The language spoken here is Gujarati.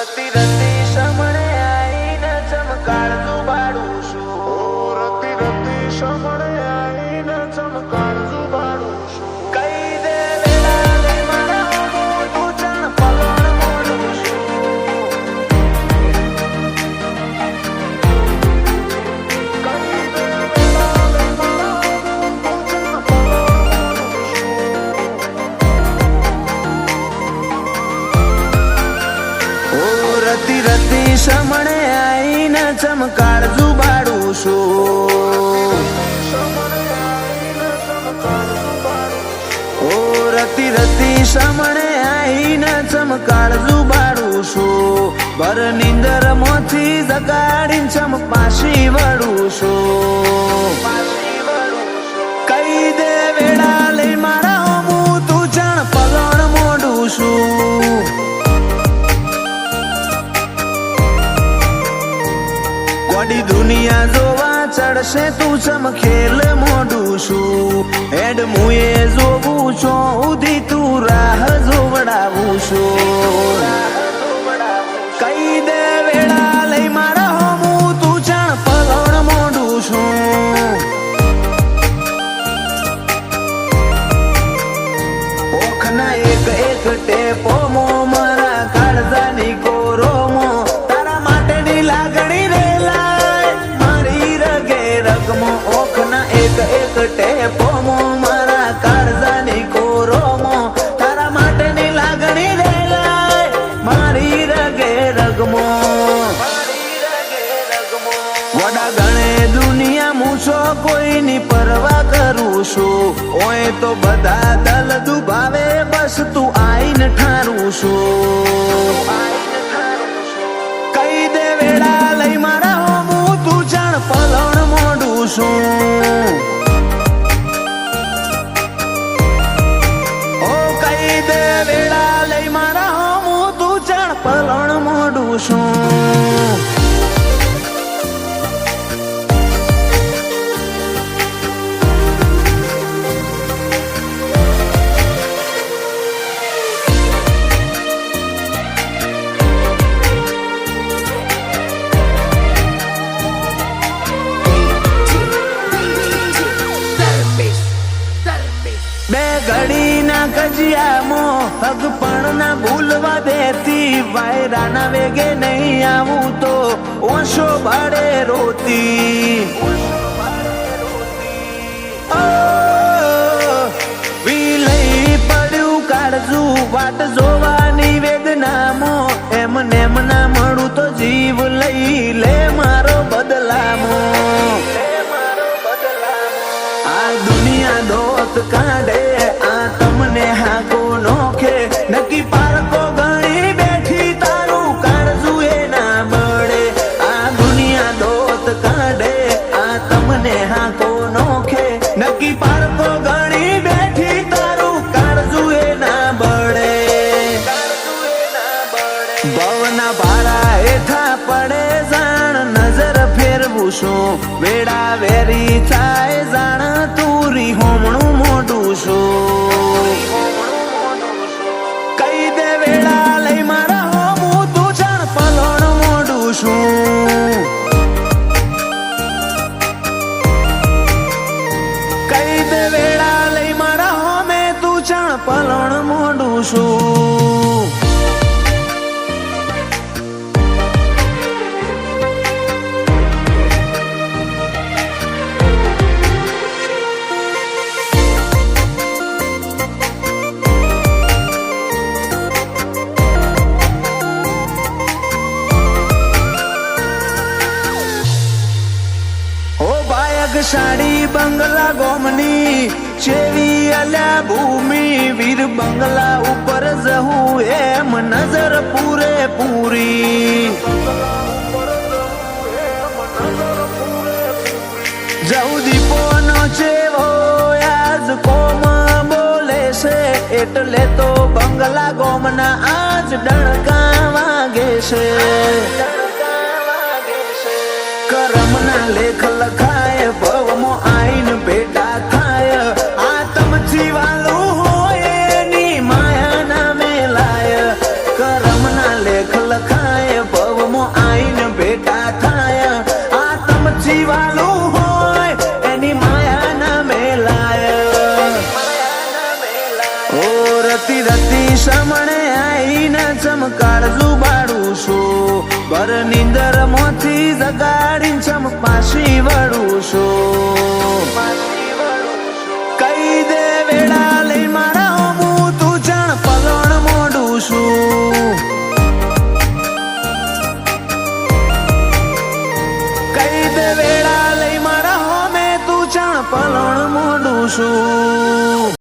રતી રતી સમણે આઈને ચમકાળજું બાળું છું. રતી રતી સમણે આઈને ચમકાળજું બાળું છું. કઈ દે વેળા લઈ મારા મોટું ચણ પલણ મોડું છું. કઈ દે વેળા લઈ મારા મોટું ચણ પલણ ઓ રતી રતી સમણે આઈને ચમકાળજું બાળું છું. ઓ રતી રતી સમણે આઈને ચમકાળજું બાળું છું. ભર નીંદર મોથી જગાડીને ચમપાશી વળું છું. કઈ દે વેળા લઈ મારા હું તું જણ પલણ મોડું છું. ગોડી દુનિયા જોવા ચડશે તું ચમખેલ મોડું છું. હેડ મુએ જોવું છો ઉધી તું રાહ જોવડાવું છું. કઈ દે વેળા લઈ મારા હું તું જાણ પલણ મોડું છું. ઓખના એક એક ટેપો મો મારા કાળજાની કોરોમો તારા માટેની લાગણી રેલાય મારી રગે રગમો. ઓખના એક એક ટેપો મો મારા કાળજાની કોરોમો તારા માટેની લાગણી રેલાય મારી રગે રગમો. વડા ગણે દુનિયા મૂછો કોઈની પરવા કરું છું. ઓય તો બધા દલ દુભાવે બસ તું આઈને ઠારું છું. કઈ દે વેળા લઈ મારા હોમું તું જાણ પલણ મોડું છું. ઓ કઈ દે વેળા લઈ મારા હોમું તું જાણ પલણ મોડું છું. બે ઘડીના કજિયામાં હગ પણ ના ભૂલવા દેતી. વાયરાના વેગે નહીં આવું તો ઓશો ભાડે રોતી. ઓ, વિલઈ પડ્યું કાળજું વાટ જોવાની વેદનામાં. એમ નેમ ના મળું તો જીવ લઈ લે મારો બદલામાં. આ દુનિયા દોત કાઢે આ તમને હાકો નોખે નક્કી પારકો ગણી બેઠી તારું કાળજું એ ના બળે. આ દુનિયા દોત કાઢે આ તમને હાકો નોખે નક્કી પારકો ગણી બેઠી તારું કાળજું એ ના બળે. ભવના ભારા હેઠા પડે જાણ નજર ફેરવું છું. વેડા વેરી થાય જાણ તુરી હોમણું મોઢું છું. કઈ દે વેળા લઈ મારા હોમું તું જાણ પલણ મોઢું છું. કઈ દે વેળા લઈ મારા હોમે તું જાણ પલણ મોઢું છું. સાડી બંગલા ગોમની ચેવી અલ્યા ભૂમિ વીર બંગલા ઉપર જહું એમ નજર પૂરે પૂરી. જહુ દીપો નો ચેવો આજ કોમ બોલે છે એટલે તો બંગલા ગોમના આજ ડણકા વાગે છે. કરમના લેખ લખાય ભવમો આઈન ભેટા થાય. આતમથી વાલું હોય એની માયા ના મેલાય. કરમના લેખ લખાય રતી રતી સમણે આઈને ચમકાર જુબાડું છું બર નીંદર મોથી જગાડીને ચમ પાછી વળું છું કઈ દે વેળા લઈ મારા હું તું જાણ પલણ મોડું છું કઈ દે વેળા લઈ મારા હોમે તું જાણ પલણ મોડું છું